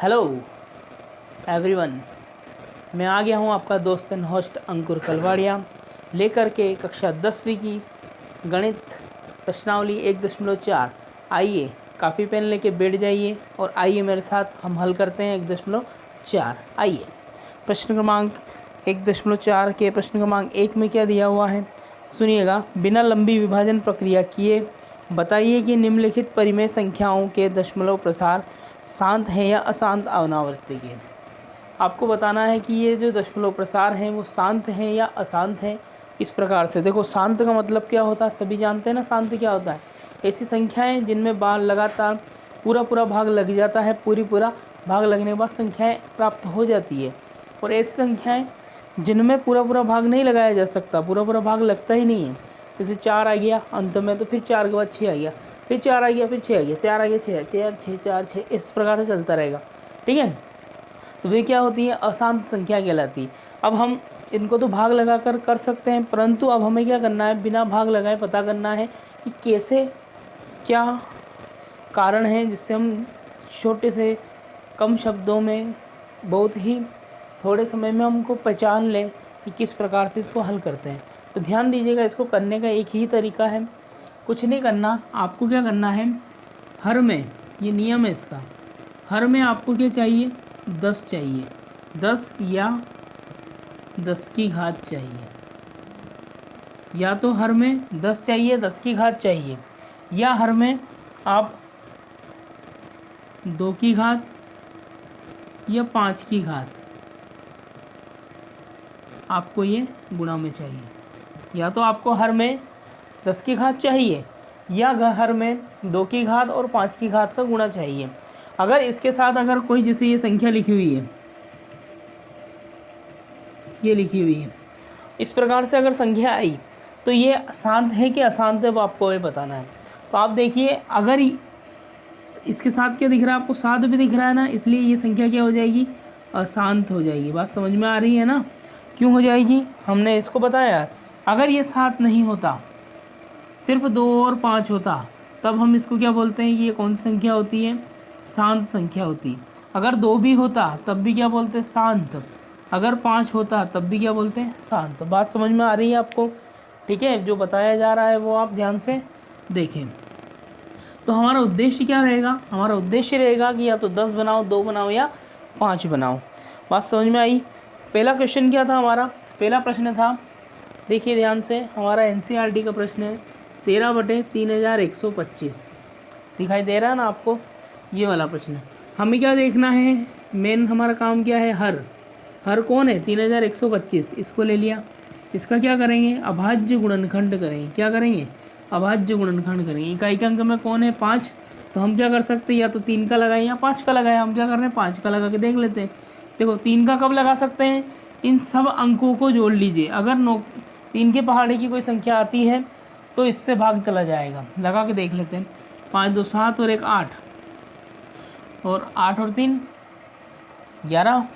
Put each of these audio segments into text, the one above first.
Hello everyone, मैं आ गया हूँ आपका दोस्त एंड होस्ट अंकुर कलवाड़िया लेकर के कक्षा 10वीं की गणित प्रश्नावली 1.4। आइए कापी पेन लेके बैठ जाइए और आइए मेरे साथ हम हल करते हैं 1.4। आइए प्रश्न क्रमांक 1.4 के प्रश्न क्रमांक 1 में क्या दिया हुआ है सुनिएगा। बिना लंबी विभाजन प्रक्रिया किए बताइए कि निम्नलिखित परिमेय संख्याओं के दशमलव प्रसार शांत है या अशांत अनावृत्ति के। आपको बताना है कि ये जो दशमलव प्रसार हैं वो शांत हैं या अशांत हैं। इस प्रकार से देखो, शांत का मतलब क्या होता है सभी जानते हैं ना। शांत क्या होता है? ऐसी संख्याएं जिनमें बार लगातार पूरा भाग लग जाता है, पूरा भाग लगने के बाद संख्याएं प्राप्त हो जाती है। और ऐसी संख्याएं जिनमें पूरा भाग नहीं लगाया जा सकता, पूरा भाग लगता ही नहीं है। जैसे 4 आ गया अंत में तो फिर 4 के बाद 6 आ गया, फिर 4 आ गया, फिर 6 आ गया, 4 आ गया, 6 4 6 4 6, इस प्रकार से चलता रहेगा। ठीक है, तो वे क्या होती है? अशांत संख्या कहलाती है। अब हम इनको तो भाग लगाकर कर सकते हैं, परंतु अब हमें क्या करना है? बिना भाग लगाए पता करना है कि कैसे, क्या कारण है जिससे हम छोटे से कम शब्दों में बहुत ही थोड़े समय में हमको पहचान लें कि किस प्रकार से इसको हल करते हैं। तो ध्यान दीजिएगा, इसको करने का एक ही तरीका है, कुछ नहीं करना। आपको क्या करना है? हर में, ये नियम है इसका, हर में आपको क्या चाहिए? 10 चाहिए, 10 या 10 की घात चाहिए। या तो हर में 10 चाहिए, 10 की घात चाहिए, या हर में आप 2 की घात या 5 की घात आपको ये गुणा में चाहिए। या तो आपको हर में 10 की घात चाहिए या हर में 2 की घात और 5 की घात का गुणा चाहिए। अगर इसके साथ अगर कोई, जैसे ये संख्या लिखी हुई है, ये लिखी हुई है, इस प्रकार से अगर संख्या आई तो ये शांत है कि अशांत है वो आपको ये बताना है। तो आप देखिए, अगर इसके साथ क्या दिख रहा है आपको? 7 भी दिख रहा है ना, इसलिए ये संख्या क्या हो जाएगी? अशांत हो जाएगी। बात समझ में आ रही है ना? क्यों हो जाएगी? हमने इसको बताया। अगर ये 7 नहीं होता, सिर्फ 2 और 5 होता, तब हम इसको क्या बोलते हैं कि ये कौन सी संख्या होती है? शांत संख्या होती। अगर 2 भी होता तब भी क्या बोलते हैं? शांत। अगर 5 होता तब भी क्या बोलते हैं? शांत। बात समझ में आ रही है आपको? ठीक है, जो बताया जा रहा है वो आप ध्यान से देखें। तो हमारा उद्देश्य क्या रहेगा? हमारा उद्देश्य रहेगा कि या तो 10 बनाओ, 2 बनाओ या 5 बनाओ। बात समझ में आई? पहला क्वेश्चन क्या था हमारा? पहला प्रश्न था, देखिए ध्यान से, हमारा एनसीईआरटी का प्रश्न है 13/3125। दिखाई दे रहा है ना आपको? ये वाला प्रश्न है। हमें क्या देखना है? मेन हमारा काम क्या है? हर कौन है? 3125। इसको ले लिया, इसका क्या करेंगे? अभाज्य गुणनखंड करेंगे। क्या करेंगे? अभाज्य गुणनखंड करेंगे। इकाई के अंक में कौन है? 5। तो हम क्या कर सकते हैं? या तो 3 का लगाएं या 5 का लगाएं। हम क्या कर रहे हैं? 5 का लगा के देख लेते हैं। देखो, 3 का कब लगा सकते हैं? इन सब अंकों को जोड़ लीजिए। अगर 3 के पहाड़े की कोई संख्या आती है तो इससे भाग चला जाएगा। लगा के देख लेते हैं। 5 2 7 और 1 8, और 8 और 3 11।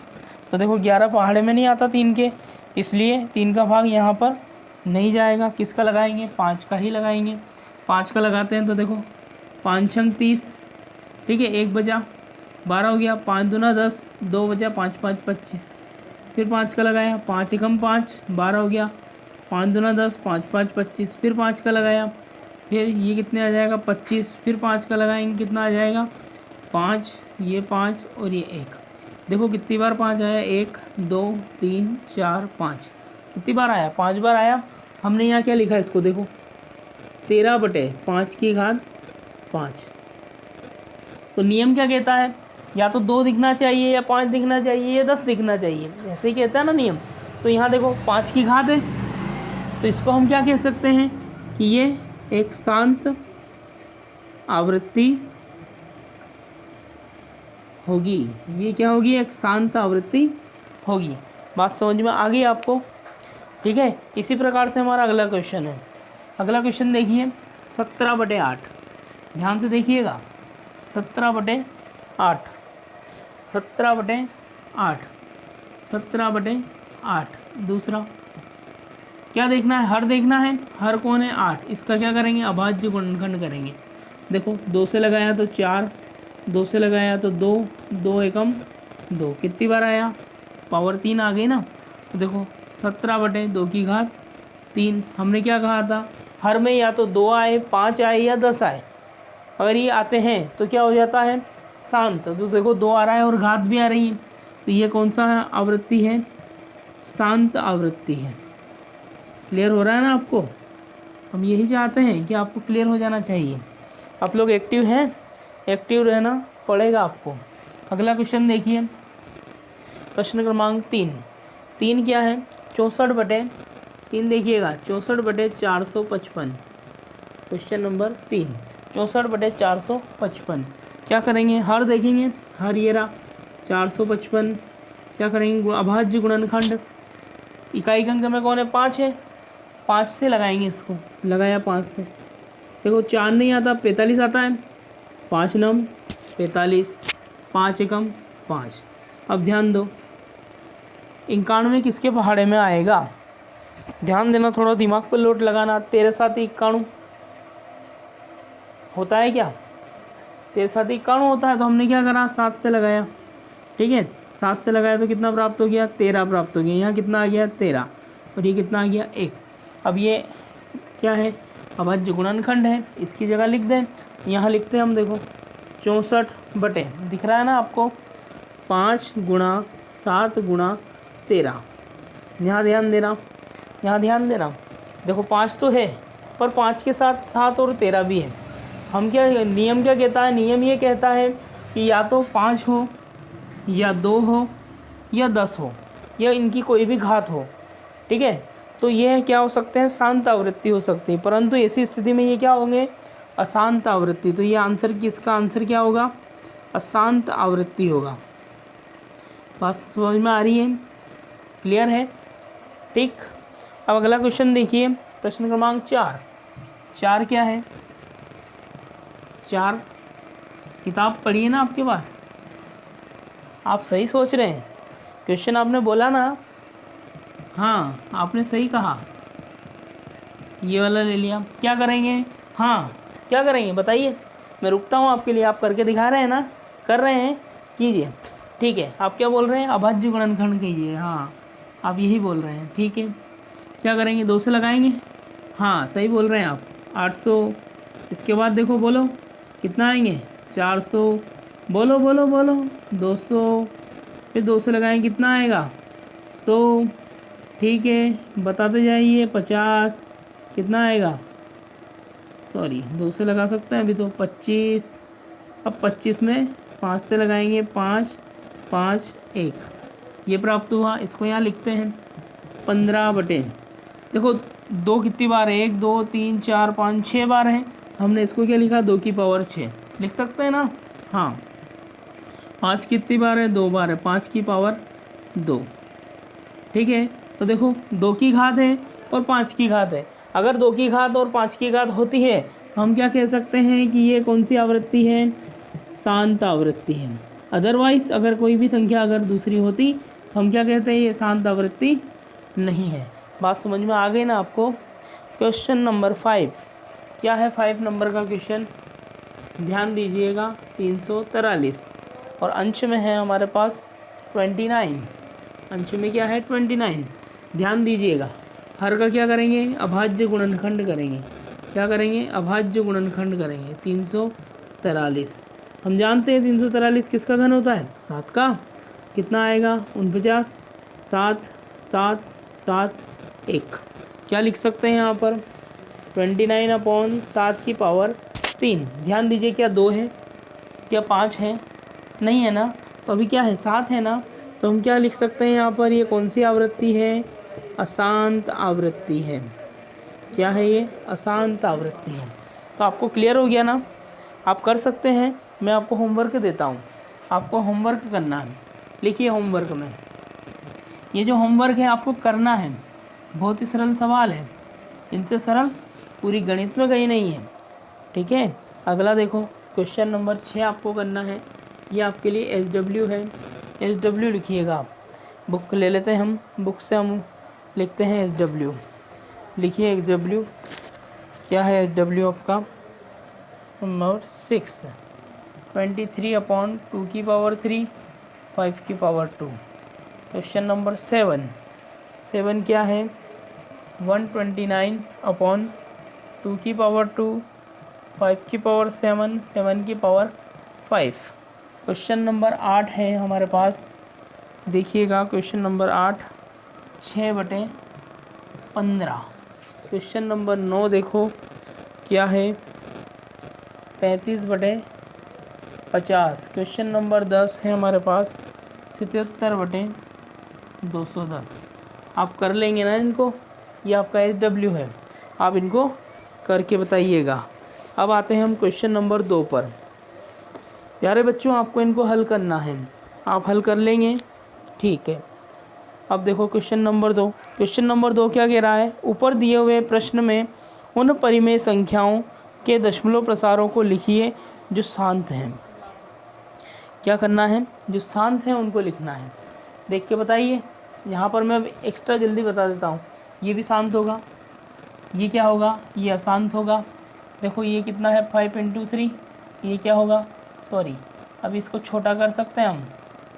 तो देखो 11 पहाड़े में नहीं आता 3 के, इसलिए 3 का भाग यहाँ पर नहीं जाएगा। किसका लगाएंगे? 5 का ही लगाएंगे। 5 का लगाते हैं तो देखो 5 छंग 30। ठीक है, 1 बचा 12 हो गया, 5 दूना 10, 2 बचा 5 5 25। फिर 5 का लगाया, 5 एकम 5, 12 हो गया, 5 दूना 10, 5 5 25। फिर 5 का लगाया, फिर ये कितने आ जाएगा? 25। फिर 5 का लगाएंगे, कितना आ जाएगा? 5, ये 5 और ये 1। देखो कितनी बार 5 आया? 1 2 3 4 5। कितनी बार आया? 5 बार आया। हमने यहाँ क्या लिखा है इसको? देखो 13/5 की घात 5। तो नियम क्या कहता है? या तो 2 दिखना चाहिए या 5 दिखना चाहिए या 10 दिखना चाहिए, ऐसे ही कहता है ना नियम। तो यहाँ देखो 5 की घात है, तो इसको हम क्या कह सकते हैं कि ये एक शांत आवृत्ति होगी। ये क्या होगी? एक शांत आवृत्ति होगी। बात समझ में आ गई आपको? ठीक है, इसी प्रकार से हमारा अगला क्वेश्चन है। अगला क्वेश्चन देखिए 17/8। ध्यान से देखिएगा, 17/8, 17/8, 17/8। दूसरा क्या देखना है? हर देखना है। हर कौन है? 8। इसका क्या करेंगे? अभाज्य गुणनखंड करेंगे। देखो 2 से लगाया तो 4, 2 से लगाया तो 2, 2 एकम 2, कितनी बार आया, पावर 3 आ गई ना। तो देखो 17/2 हमने क्या कहा था, हर में या तो 2 आए, 5 आए या 10 आए। अगर ये आते हैं तो क्या हो जाता है, शांत। तो देखो 2 आ रहा है और घात भी आ रही है, तो ये कौन सा आवृत्ति है, शांत आवृत्ति है। क्लियर हो रहा है ना आपको। हम यही चाहते हैं कि आपको क्लियर हो जाना चाहिए। आप लोग एक्टिव हैं, एक्टिव रहना पड़ेगा आपको। अगला क्वेश्चन देखिए, प्रश्न क्रमांक 3 क्या है, 64/3 देखिएगा, 64/455। Question number 3, 64/455। क्या करेंगे, हर देखेंगे, हर ये रहा 455। क्या करेंगे, अभाज्य गुणनखंड, इकाई अंक में कौन है, 5 है, 5 से लगाएंगे इसको, लगाया 5 से। देखो 4 नहीं आता, 45 आता है, 5 नम 45, 5 एकम 5। अब ध्यान दो, 91 किसके पहाड़े में आएगा, ध्यान देना, थोड़ा दिमाग पर लोड लगाना। 13 7 91 होता है क्या, 13 7 91 होता है। तो हमने क्या करा, 7 से लगाया, ठीक है, 7 से लगाया तो कितना प्राप्त हो गया, 13 प्राप्त हो गया। यहाँ कितना आ गया, 13, और ये कितना आ गया, 1। अब ये क्या है, अभाज्य गुणनखंड है, इसकी जगह लिख दें, यहाँ लिखते हैं हम, देखो 64 दिख रहा है ना आपको, 5 × 7 × 13। यहाँ ध्यान देना, यहाँ ध्यान देना। देखो 5 तो है, पर 5 के साथ 7 और 13 भी है। हम क्या, नियम क्या कहता है, नियम ये कहता है कि या तो 5 हो, या 2 हो, या 10 हो, या इनकी कोई भी घात हो, ठीक है। तो ये क्या हो सकते हैं, शांत आवृत्ति हो सकती है। परंतु ऐसी स्थिति में ये क्या होंगे, अशांत आवृत्ति। तो ये आंसर, किसका आंसर क्या होगा, अशांत आवृत्ति होगा। बात समझ में आ रही है, क्लियर है, ठीक। अब अगला क्वेश्चन देखिए, प्रश्न क्रमांक 4 क्या है, 4 किताब पढ़िए ना आपके पास, आप सही सोच रहे हैं, क्वेश्चन आपने बोला ना, हाँ आपने सही कहा, ये वाला ले लिया। क्या करेंगे, हाँ क्या करेंगे बताइए, मैं रुकता हूँ आपके लिए, आप करके दिखा रहे हैं ना, कर रहे हैं, कीजिए, ठीक है। आप क्या बोल रहे हैं, अभाज्य गुणनखंड कीजिए, हाँ आप यही बोल रहे हैं, ठीक है। क्या करेंगे, 2 से लगाएंगे, हाँ सही बोल रहे हैं आप, 800। इसके बाद देखो, बोलो कितना आएंगे, 400, बोलो बोलो बोलो, 200, फिर 2 से लगाएंगे, कितना आएगा, 100, ठीक है, बताते जाइए, 50, कितना आएगा, सॉरी 2 से लगा सकते हैं अभी तो, 25। अब 25 में 5 से लगाएंगे, 5 5 1, ये प्राप्त हुआ। इसको यहाँ लिखते हैं 15/। देखो 2 कितनी बार है, 1 2 3 4 5 6 बार है, हमने इसको क्या लिखा, 2 की पावर 6 लिख सकते हैं ना, हाँ। 5 कितनी बार है, 2 बार है, 5 की पावर 2, ठीक है। तो देखो 2 की घात है और 5 की घात है। अगर 2 की घात और 5 की घात होती है तो हम क्या कह सकते हैं कि ये कौन सी आवृत्ति है, शांत आवृत्ति है। अदरवाइज अगर कोई भी संख्या अगर दूसरी होती तो हम क्या कहते हैं, ये शांत आवृत्ति नहीं है। बात समझ में आ गई ना आपको। क्वेश्चन नंबर 5 क्या है, 5 नंबर का क्वेश्चन, ध्यान दीजिएगा, 343 और अंश में है हमारे पास 29, अंश में क्या है, 29। ध्यान दीजिएगा, हर का क्या करेंगे, अभाज्य गुणनखंड करेंगे। क्या करेंगे, अभाज्य गुणनखंड करेंगे। 343 हम जानते हैं 343 किसका घन होता है, 7 का। कितना आएगा, 49, 7 7 7 1। क्या लिख सकते हैं यहाँ पर, 29/7 की पावर 3। ध्यान दीजिए, क्या 2 है, क्या 5 है, नहीं है ना, तो अभी क्या है, 7 है ना। तो हम क्या लिख सकते हैं यहाँ पर, ये कौन सी आवृत्ति है, अशांत आवृत्ति है। क्या है ये, अशांत आवृत्ति है। तो आपको क्लियर हो गया ना, आप कर सकते हैं। मैं आपको होमवर्क देता हूँ, आपको होमवर्क करना है। लिखिए होमवर्क में, ये जो होमवर्क है आपको करना है, बहुत ही सरल सवाल है, इनसे सरल पूरी गणित में कहीं नहीं है, ठीक है। अगला देखो, क्वेश्चन नंबर 6 आपको करना है, ये आपके लिए SW है। SW लिखिएगा आप, बुक ले लेते हैं हम, बुक से हम लिखते हैं SW। लिखिए SW, क्या है SW आपका, नंबर 6। 23/2 5/2। क्वेश्चन नंबर 7 क्या है? 129/2 5/7 7/5। क्वेश्चन नंबर 8 है हमारे पास, देखिएगा क्वेश्चन नंबर 8 6/15। क्वेश्चन नंबर 9 देखो क्या है? 35/50। क्वेश्चन नंबर 10 है हमारे पास 77/210। आप कर लेंगे ना इनको? ये आपका SW है, आप इनको करके बताइएगा। अब आते हैं हम क्वेश्चन नंबर 2 पर। प्यारे बच्चों, आपको इनको हल करना है, आप हल कर लेंगे, ठीक है। अब देखो क्वेश्चन नंबर 2। क्वेश्चन नंबर 2 क्या कह रहा है? ऊपर दिए हुए प्रश्न में उन परिमेय संख्याओं के दशमलव प्रसारों को लिखिए जो शांत हैं। क्या करना है? जो शांत हैं उनको लिखना है। देख के बताइए। यहाँ पर मैं एक्स्ट्रा जल्दी बता देता हूँ। ये भी शांत होगा, ये क्या होगा? ये अशांत होगा। देखो ये कितना है? 5/3। ये क्या होगा? सॉरी, अब इसको छोटा कर सकते हैं हम,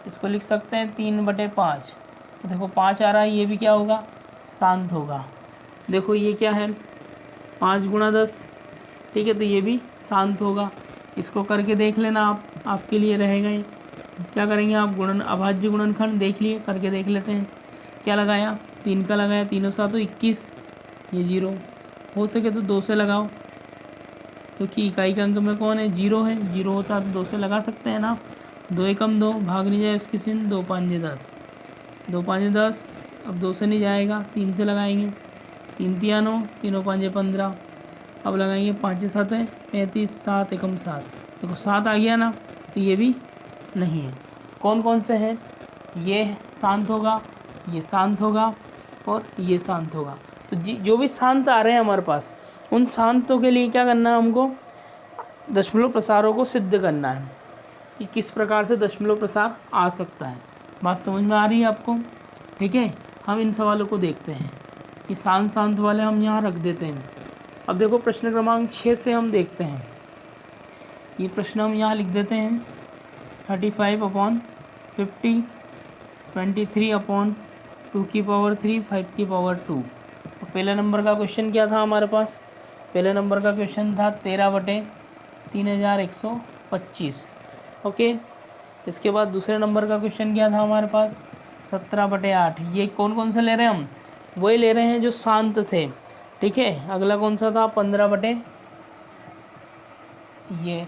इसको लिख सकते हैं 3/5। तो देखो 5 आ रहा है, ये भी क्या होगा? शांत होगा। देखो ये क्या है? 5 × 10, ठीक है, तो ये भी शांत होगा। इसको करके देख लेना आप, आपके लिए रहेगा ये। क्या करेंगे आप? गुणन, अभाज्य गुणनखंड देख लिए, करके देख लेते हैं। क्या लगाया? 3 का लगाया, 3 7 21, ये 0। हो सके तो 2 से लगाओ, क्योंकि इकाई के अंक में कौन है? 0 है। 0 होता तो 2 से लगा सकते हैं ना। 2 एकम 2, भाग नहीं जाए उसकी चिन्ह, 2 5 10, 2 5 10। अब 2 से नहीं जाएगा, 3 से लगाएंगे। 3 3 9, 3 5 15। अब लगाएंगे 5 7 35, 7 एकम 7। देखो 7 आ गया ना, तो ये भी नहीं है। कौन कौन से हैं? ये शांत होगा, ये शांत होगा और ये शांत होगा। तो जो भी शांत आ रहे हैं हमारे पास, उन शांतों के लिए क्या करना है हमको? दशमलव प्रसारों को सिद्ध करना है कि किस प्रकार से दशमलव प्रसार आ सकता है। बात समझ में आ रही है आपको? ठीक है, हम इन सवालों को देखते हैं कि शांत वाले हम यहाँ रख देते हैं। अब देखो प्रश्न क्रमांक 6 से हम देखते हैं। ये प्रश्न हम यहाँ लिख देते हैं 35/50 23/2 5/2। तो पहले नंबर का क्वेश्चन क्या था हमारे पास? पहले नंबर का क्वेश्चन था 13/3125। ओके, इसके बाद दूसरे नंबर का क्वेश्चन क्या था हमारे पास? 17/8। ये कौन कौन से ले रहे हैं हम? वही ले रहे हैं जो शांत थे, ठीक है। अगला कौन सा था? 15 ये,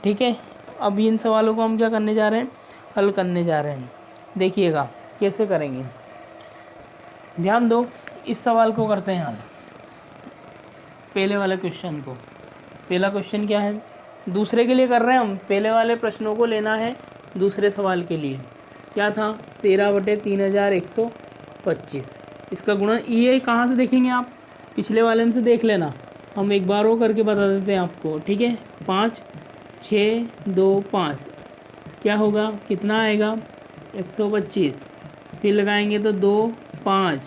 ठीक है। अब इन सवालों को हम क्या करने जा रहे हैं? हल करने जा रहे हैं। देखिएगा कैसे करेंगे, ध्यान दो। इस सवाल को करते हैं हल, पहले वाले क्वेश्चन को। पहला क्वेश्चन क्या है? दूसरे के लिए कर रहे हैं हम, पहले वाले प्रश्नों को लेना है दूसरे सवाल के लिए। क्या था? 13/3125। इसका गुणन ये कहाँ से देखेंगे आप? पिछले वाले में से देख लेना, हम एक बार वो करके बता देते हैं आपको, ठीक है। 5 6 2 5 क्या होगा? कितना आएगा? 125। फिर लगाएंगे तो 2 5,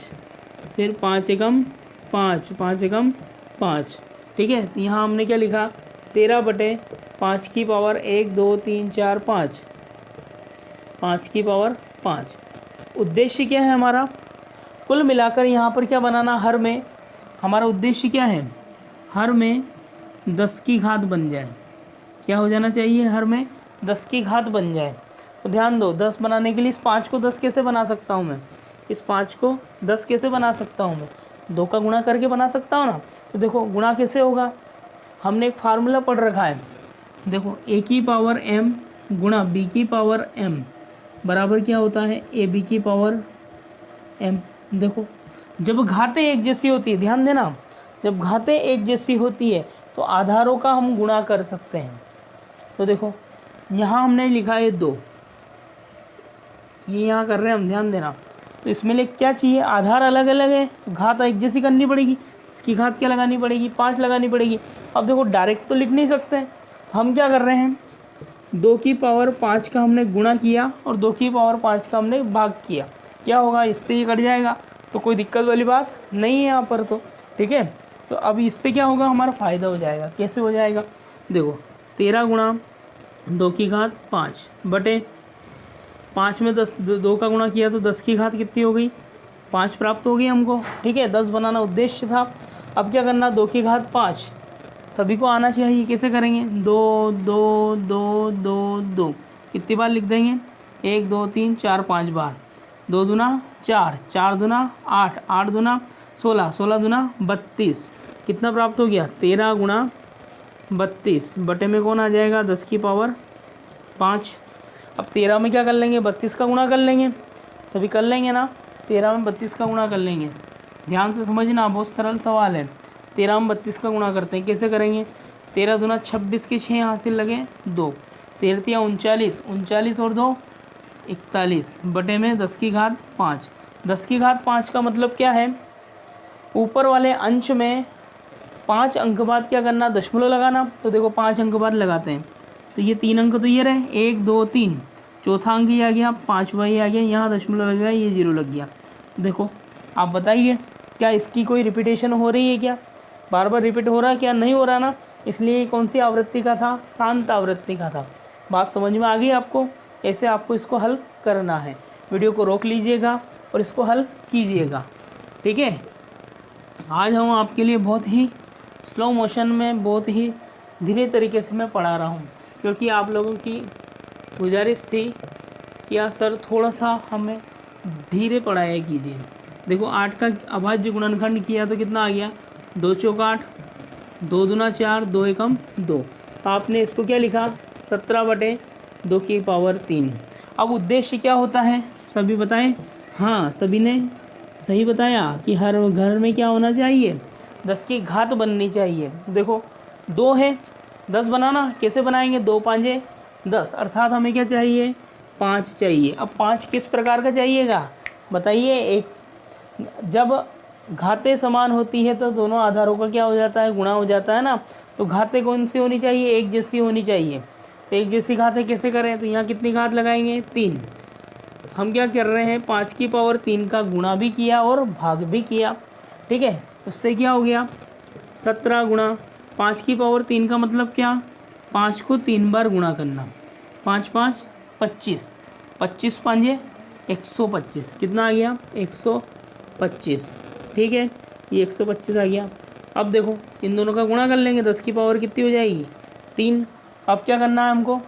फिर 5 एकम 5, 5 एकम 5, ठीक है। तो यहाँ हमने क्या लिखा? 13/5 की पावर 1 2 3 4 5, 5 की पावर 5। उद्देश्य क्या है हमारा? कुल मिलाकर यहाँ पर क्या बनाना? हर में हमारा उद्देश्य क्या है? हर में 10 की घात बन जाए। क्या हो जाना चाहिए? हर में 10 की घात बन जाए। तो ध्यान दो, 10 बनाने के लिए इस 5 को 10 कैसे बना सकता हूँ मैं? इस 5 को 10 कैसे बना सकता हूँ मैं? 2 का गुणा करके बना सकता हूँ ना। तो देखो गुणा कैसे होगा? हमने एक फार्मूला पढ़ रखा है। देखो a की पावर m गुणा b की पावर m बराबर क्या होता है? ab की पावर m। देखो जब घातें एक जैसी होती है, ध्यान देना, जब घातें एक जैसी होती है तो आधारों का हम गुणा कर सकते हैं। तो देखो यहाँ हमने लिखा है 2, ये यहाँ कर रहे हैं हम, ध्यान देना। तो इसमें लिए क्या चाहिए? आधार अलग अलग है, घात एक जैसी करनी पड़ेगी। इसकी घात क्या लगानी पड़ेगी? 5 लगानी पड़ेगी। अब देखो डायरेक्ट तो लिख नहीं सकते, हम क्या कर रहे हैं? 2 की पावर 5 का हमने गुणा किया और 2 की पावर 5 का हमने भाग किया। क्या होगा? इससे ये कट जाएगा, तो कोई दिक्कत वाली बात नहीं है यहाँ पर, तो ठीक है। तो अब इससे क्या होगा? हमारा फ़ायदा हो जाएगा। कैसे हो जाएगा? देखो 13 गुणा 2 की घात 5 बटे 5 में 10 2 का गुणा किया तो 10 की घात कितनी हो गई 5 प्राप्त हो गई हमको। ठीक है, 10 बनाना उद्देश्य था। अब क्या करना, 2 की घात 5 सभी को आना चाहिए। कैसे करेंगे, 2 2 2 2 2 कितनी बार लिख देंगे, 1 2 3 4 5 बार। 2 दूना 4, 4 दूना 8, 8 दूना 16, 16 दूना 32, कितना प्राप्त हो गया 13 गुणा 32 बटे में कौन आ जाएगा 10 की पावर 5। अब 13 में क्या कर लेंगे, 32 का गुणा कर लेंगे, सभी कर लेंगे ना। 13 में 32 का गुणा कर लेंगे, ध्यान से समझना, बहुत सरल सवाल है। 13 में 32 का गुणा करते हैं, कैसे करेंगे, 13 दूना 26 के 6 हासिल लगे 2, 13 39, 39 और 2 41 बटे में 10 की घात 5। 10 की घात 5 का मतलब क्या है, ऊपर वाले अंश में 5 अंक बाद क्या करना, दशमलव लगाना। तो देखो 5 अंक बाद लगाते हैं, तो ये 3 अंक तो ये रहे, 1 2 3, चौथा अंक ये आ गया, 5वां ये आ गया, यहाँ दशमलव लग गया, ये 0 लग गया। देखो आप बताइए, क्या इसकी कोई रिपीटेशन हो रही है, क्या बार बार रिपीट हो रहा है, क्या नहीं हो रहा ना। इसलिए कौन सी आवृत्ति का था, शांत आवृत्ति का था। बात समझ में आ गई आपको, ऐसे आपको इसको हल करना है। वीडियो को रोक लीजिएगा और इसको हल कीजिएगा। ठीक है, आज हम आपके लिए बहुत ही स्लो मोशन में, बहुत ही धीरे तरीके से मैं पढ़ा रहा हूँ, क्योंकि आप लोगों की गुजारिश थी कि यार सर थोड़ा सा हमें धीरे पढ़ाया कीजिए। देखो 8 का अभाज्य गुणनखंड किया तो कितना आ गया, 2 चौक 8, 2 दूना 4, 2 एकम 2। आपने इसको क्या लिखा, 17 बटे 2 की पावर 3। अब उद्देश्य क्या होता है, सभी बताएं। हाँ, सभी ने सही बताया कि हर घर में क्या होना चाहिए, 10 की घात बननी चाहिए। देखो 2 है, 10 बनाना, कैसे बनाएंगे, 2 5 10, अर्थात हमें क्या चाहिए, 5 चाहिए। अब 5 किस प्रकार का चाहिएगा बताइए। एक जब घातें समान होती है तो दोनों आधारों का क्या हो जाता है, गुणा हो जाता है ना। तो घातें कौन सी होनी चाहिए, एक जैसी होनी चाहिए। तो एक जैसी घातें कैसे करें, तो यहाँ कितनी घात लगाएंगे, 3। हम क्या कर रहे हैं, 5 की पावर 3 का गुणा भी किया और भाग भी किया। ठीक है, उससे क्या हो गया, 17 गुणा 5 की पावर 3 का मतलब क्या, 5 को 3 बार गुणा करना, 5 5 25, 25 5 125, कितना आ गया 125। ठीक है, ये 125 आ गया। अब देखो इन दोनों का गुणा कर लेंगे, 10 की पावर कितनी हो जाएगी 3। अब क्या करना है हमको,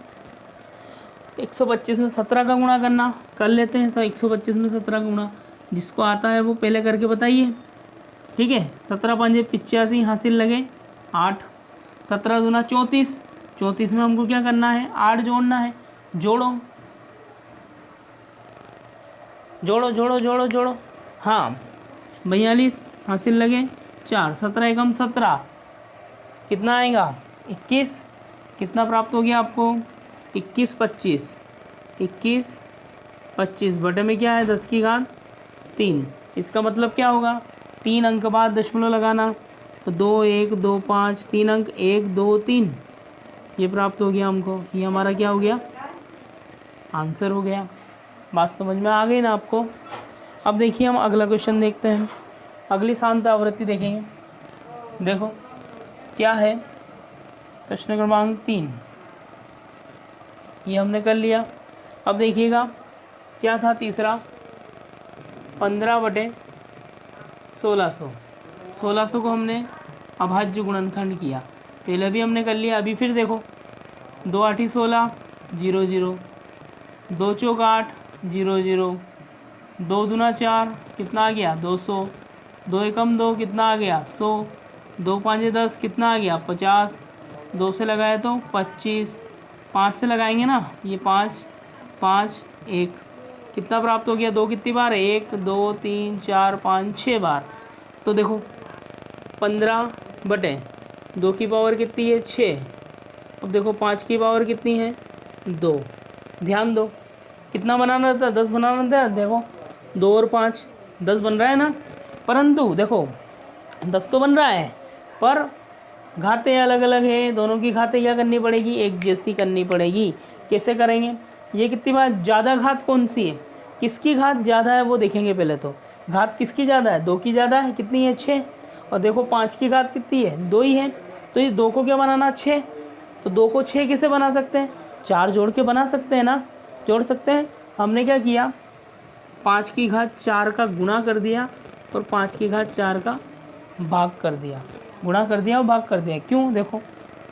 125 में 17 का गुणा करना, कर लेते हैं सर। 125 में 17 का गुणा जिसको आता है वो पहले करके बताइए। ठीक है, 17 5 85 हासिल लगे 8, 17 दूना 34, 34 में हमको क्या करना है, 8 जोड़ना है। जोड़ो जोड़ो जोड़ो जोड़ो जोड़ो, हाँ 42 हासिल लगे 4, 17 एकम 17, कितना आएगा 21, कितना प्राप्त हो गया आपको 21 25, 21 25 बटे में क्या है 10 की घात 3। इसका मतलब क्या होगा, 3 अंक बाद दशमलव लगाना, तो 2 1 2 5, 3 अंक 1 2 3, ये प्राप्त हो गया हमको। ये हमारा क्या हो गया, आंसर हो गया। बात समझ में आ गई ना आपको। अब देखिए हम अगला क्वेश्चन देखते हैं, अगली शांत आवृत्ति देखेंगे। देखो क्या है, प्रश्न क्रमांक 3, ये हमने कर लिया। अब देखिएगा क्या था तीसरा, 15 बटे 1600, 1600 को हमने अभाज्य गुणनखंड किया, पहले भी हमने कर लिया। अभी फिर देखो 2 8 16 0 0, 2 चौक 8 0 0, 2 दूना 4, कितना आ गया 200, 2 एकम 2, कितना आ गया 100, 2 5 10, कितना आ गया 50, 2 से लगाए तो 25, 5 से लगाएंगे ना, ये 5 5 1, कितना प्राप्त हो गया, 2 कितनी बार है 1 2 3 4 5 6 बार। तो देखो 15 बटे 2 की पावर कितनी है 6। अब देखो 5 की पावर कितनी है 2। ध्यान दो, कितना बनाना था, 10 बनाना था। देखो 2 और 5 10 बन रहा है ना, परंतु देखो 10 तो बन रहा है, पर घातें अलग अलग है। दोनों की घातें क्या करनी पड़ेगी, एक जैसी करनी पड़ेगी। कैसे करेंगे, ये कितनी बार ज़्यादा घात कौन सी है, किसकी घात ज़्यादा है वो देखेंगे पहले। तो घात किसकी ज़्यादा है, 2 की ज़्यादा है, कितनी है 6। और देखो 5 की घात कितनी है 2 ही है, तो ये 2 को क्या बनाना 6, तो 2 को 6 कैसे बना सकते हैं, 4 जोड़ के बना सकते हैं ना, जोड़ सकते हैं। हमने क्या किया, 5 की घात 4 का गुणा कर दिया और 5 की घात 4 का भाग कर दिया, गुणा कर दिया और भाग कर दिया। क्यों, देखो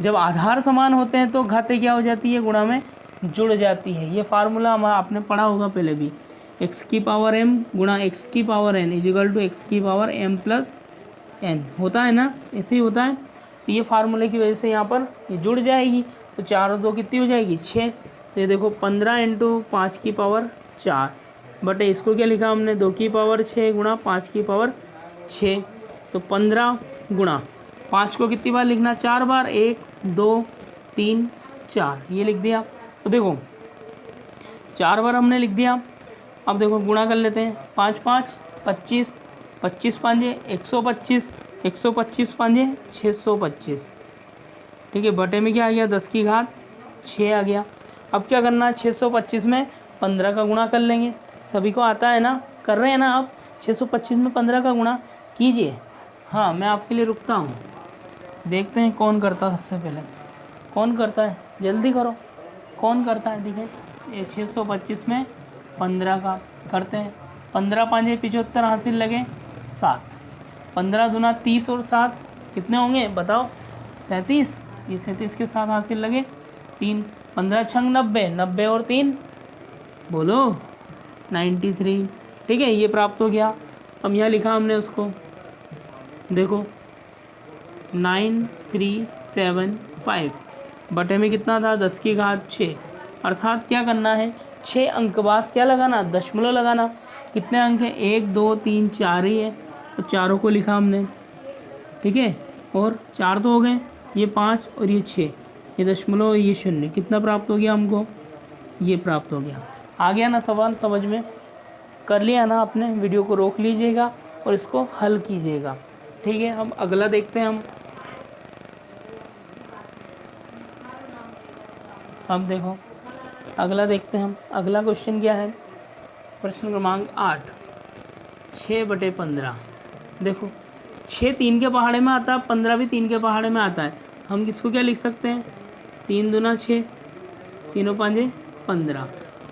जब आधार समान होते हैं तो घातें क्या हो जाती है, गुणा में जुड़ जाती है। ये फार्मूला हम आपने पढ़ा होगा पहले भी, x की पावर m गुणा x की power n is equal to x की पावर m प्लस n होता है ना, ऐसे ही होता है। तो ये फार्मूले की वजह से यहाँ पर ये जुड़ जाएगी, तो 4 और 2 कितनी हो जाएगी, 6। तो ये देखो 15 इंटू 5 की पावर 4 बटे इसको क्या लिखा हमने, 2 की पावर 6 गुणा 5 की पावर 6। तो 15 गुणा 5 को कितनी बार लिखना, 4 बार, 1 2 3 4 ये लिख दिया। तो देखो 4 बार हमने लिख दिया। अब देखो गुणा कर लेते हैं, 5 5 25, 25 पाँजे 125, 125 पाँजे 625। ठीक है, बटे में क्या आ गया, 10 की घात 6 आ गया। अब क्या करना है, 625 में 15 का गुणा कर लेंगे। सभी को आता है ना, कर रहे हैं ना आप, 625 में 15 का गुणा कीजिए। हाँ, मैं आपके लिए रुकता हूँ, देखते हैं कौन करता है सबसे पहले, कौन करता है, जल्दी करो, कौन करता है। देखिए ये 625 में 15 का करते हैं, 15 पाँचे 75 हासिल लगे 7, 15 दूना 30 और 7 कितने होंगे बताओ, 37। ये 37 के साथ हासिल लगे 3, 15 छंग 90, 90 और 3 बोलो 93। ठीक है, ये प्राप्त हो गया। अब यहाँ लिखा हमने उसको, देखो 9375 बटे में कितना था, 10 की घात 6। अर्थात क्या करना है, 6 अंक बाद क्या लगाना, दशमलव लगाना। कितने अंक हैं, 1 2 3 4 ही है, तो चारों को लिखा हमने। ठीक है, और 4 तो हो गए, ये 5 और ये 6, ये दशमलव ये 0, कितना प्राप्त हो गया हमको, ये प्राप्त हो गया। आ गया ना सवाल समझ में, कर लिया ना आपने। वीडियो को रोक लीजिएगा और इसको हल कीजिएगा। ठीक है, अब अगला देखते हैं हम। अब देखो अगला देखते हैं हम, अगला क्वेश्चन क्या है, प्रश्न क्रमांक 8, 6/15। देखो 6 3 के पहाड़े में आता है, 15 भी 3 के पहाड़े में आता है। हम किसको क्या लिख सकते हैं, 3 दूना 6, तीनों पाँचे 15।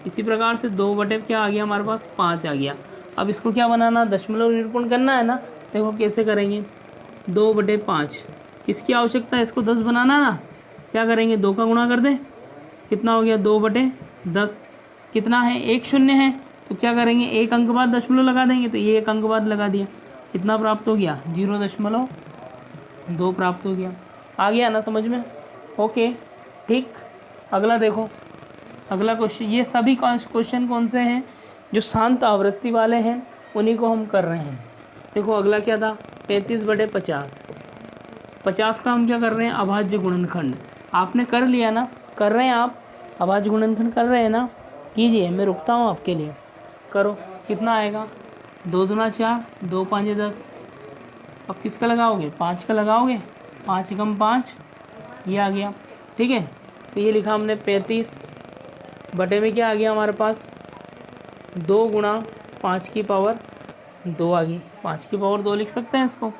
इसी प्रकार से 2 बटे क्या आ गया हमारे पास, 5 आ गया। अब इसको क्या बनाना, दशमलव निरूपण करना है ना। देखो कैसे करेंगे, 2/5 किसकी आवश्यकता है, इसको 10 बनाना ना। क्या करेंगे, 2 का गुणा कर दें, कितना हो गया, 2/10। कितना है, 1 0 है, तो क्या करेंगे, 1 अंक बाद दशमलव लगा देंगे, तो ये 1 अंक बाद लगा दिया। कितना प्राप्त हो गया, 0.2 प्राप्त हो गया। आ गया ना समझ में, ओके ठीक। अगला देखो, अगला क्वेश्चन, ये सभी क्वेश्चन कौन से हैं, जो शांत आवृत्ति वाले हैं उन्हीं को हम कर रहे हैं। देखो अगला क्या था, 35/50। 50 का हम क्या कर रहे हैं, अभाज्य गुणनखंड। आपने कर लिया ना, कर रहे हैं आप, अभाज्य गुणनखंड कर रहे हैं ना, कीजिए, मैं रुकता हूँ आपके लिए, करो। कितना आएगा, 2 दूना 4, 2 5 10। अब किसका लगाओगे, 5 का लगाओगे, 5 एकम 5, ये आ गया। ठीक है, तो ये लिखा हमने 35 बटे में क्या आ गया हमारे पास, 2 गुणा 5 की पावर 2 आ गई। 5 की पावर 2 लिख सकते हैं इसको।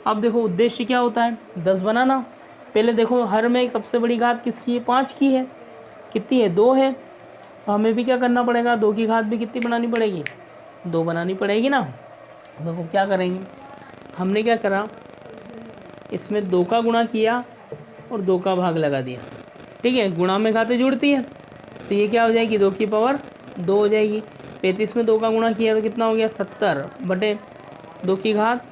अब देखो उद्देश्य क्या होता है, 10 बनाना। पहले देखो हर में सबसे बड़ी घात किसकी है, 5 की है। कितनी है, 2 है, तो हमें भी क्या करना पड़ेगा, 2 की घात भी कितनी बनानी पड़ेगी, 2 बनानी पड़ेगी ना। देखो क्या करेंगे, हमने क्या करा, इसमें 2 का गुणा किया और 2 का भाग लगा दिया। ठीक है, गुणा में घातें जुड़ती है, तो ये क्या हो जाएगी, 2 की पावर 2 हो जाएगी। 35 में 2 का गुणा किया तो कितना हो गया, 70 बटे 2 की घात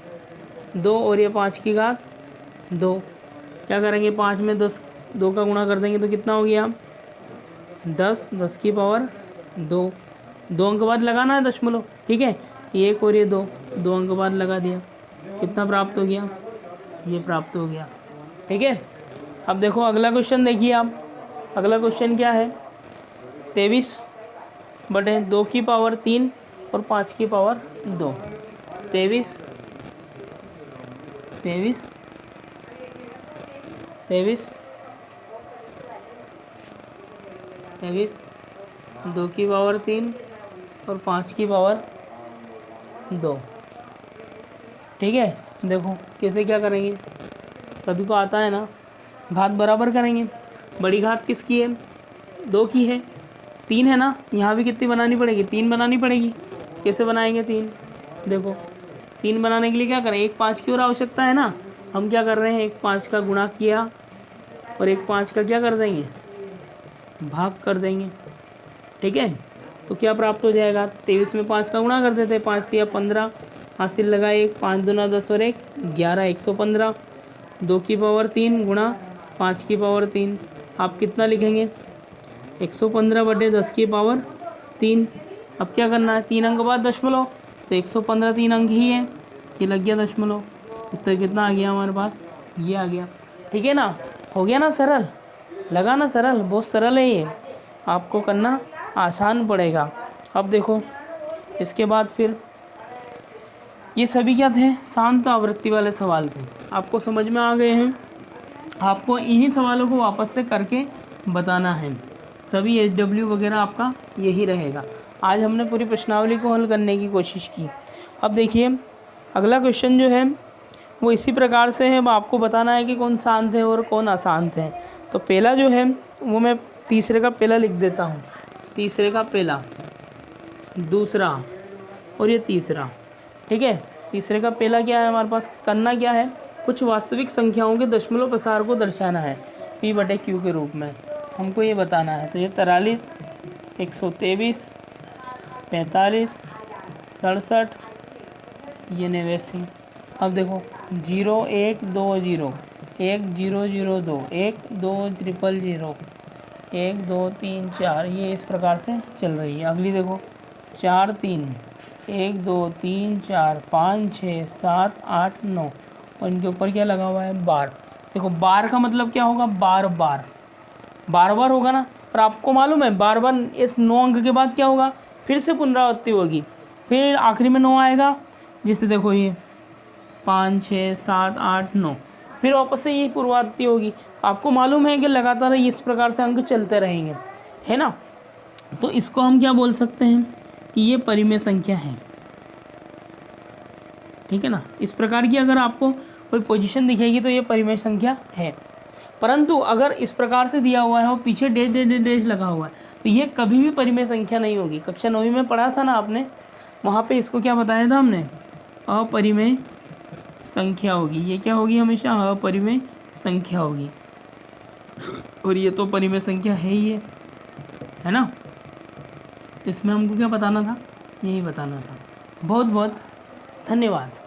2 और ये 5 की घात 2। क्या करेंगे, 5 में 10 2 का गुणा कर देंगे तो कितना हो गया, 10, 10 की पावर 2। 2 अंक बाद लगाना है दशमलव। ठीक है, 1 और ये 2 अंक बाद लगा दिया। कितना प्राप्त हो गया, ये प्राप्त हो गया। ठीक है, अब देखो अगला क्वेश्चन देखिए आप। अगला क्वेश्चन क्या है, 23/2 की पावर 3 और 5 की पावर 2। 23 2 की पावर 3 और 5 की पावर 2। ठीक है, देखो कैसे क्या करेंगे, सभी को आता है ना। घात बराबर करेंगे। बड़ी घात किसकी है, 2 की है, 3 है ना, यहाँ भी कितनी बनानी पड़ेगी, 3 बनानी पड़ेगी। कैसे बनाएंगे 3, देखो 3 बनाने के लिए क्या करें, 1 5 की और आवश्यकता है ना, हम क्या कर रहे हैं 1 5 का गुणा किया और 1 5 का क्या कर देंगे, भाग कर देंगे। ठीक है, तो क्या प्राप्त हो जाएगा, 23 में 5 का गुणा कर देते, 5 तिया 15, हासिल लगा 1, 5 दूना 10 और 1 11, 115, 2 की पावर 3 गुणा 5 की पावर 3, आप कितना लिखेंगे 115 बटे 10 की पावर 3। अब क्या करना है, 3 अंक बाद दशमलव, तो 115 3 अंक ही है, ये लग गया दशमलव। उत्तर कितना आ गया हमारे पास, ये आ गया। ठीक है ना, हो गया ना सरल, लगा ना सरल, बहुत सरल है ये, आपको करना आसान पड़ेगा। अब देखो इसके बाद फिर ये सभी क्या थे, शांत आवृत्ति वाले सवाल थे, आपको समझ में आ गए हैं। आपको इन्हीं सवालों को वापस से करके बताना है, सभी HW वगैरह आपका यही रहेगा। आज हमने पूरी प्रश्नावली को हल करने की कोशिश की। अब देखिए अगला क्वेश्चन जो है वो इसी प्रकार से है, अब आपको बताना है कि कौन शांत है और कौन अशांत है। तो पहला जो है वो मैं तीसरे का पहला लिख देता हूँ, तीसरे का पहला, दूसरा और ये तीसरा। ठीक है, तीसरे का पहला क्या है हमारे पास, करना क्या है, कुछ वास्तविक संख्याओं के दशमलव प्रसार को दर्शाना है P/Q के रूप में, हमको ये बताना है। तो ये 43, 123, 45, 67, ये 89। अब देखो 0 1 2 0 1 0 0 2 1 2 0 0 1 2 3 4, ये इस प्रकार से चल रही है। अगली देखो 4 3 1 2 3 4 5 6 7 8 9 और इनके ऊपर क्या लगा हुआ है, बार। देखो बार का मतलब क्या होगा, बार बार, बार बार होगा ना, और आपको मालूम है बार बार इस 9 अंक के बाद क्या होगा, फिर से पुनरावृत्ति होगी, फिर आखिरी में 9 आएगा, जिससे देखो ये 5 6 7 8 9, फिर वापस से ये पुनरावृत्ति होगी। आपको मालूम है कि लगातार इस प्रकार से अंक चलते रहेंगे, है ना। तो इसको हम क्या बोल सकते हैं कि ये परिमेय संख्या है। ठीक है ना, इस प्रकार की अगर आपको कोई पोजीशन दिखेगी तो ये परिमेय संख्या है। परंतु अगर इस प्रकार से दिया हुआ है और पीछे डैश डैश डैश डैश लगा हुआ है तो ये कभी भी परिमेय संख्या नहीं होगी। कक्षा 9वीं में पढ़ा था ना आपने, वहाँ पे इसको क्या बताया था हमने, अपरिमेय संख्या होगी। ये क्या होगी, हमेशा अपरिमेय संख्या होगी, और ये तो परिमेय संख्या है ही है ना। इसमें हमको क्या बताना था, यही बताना था। बहुत बहुत धन्यवाद।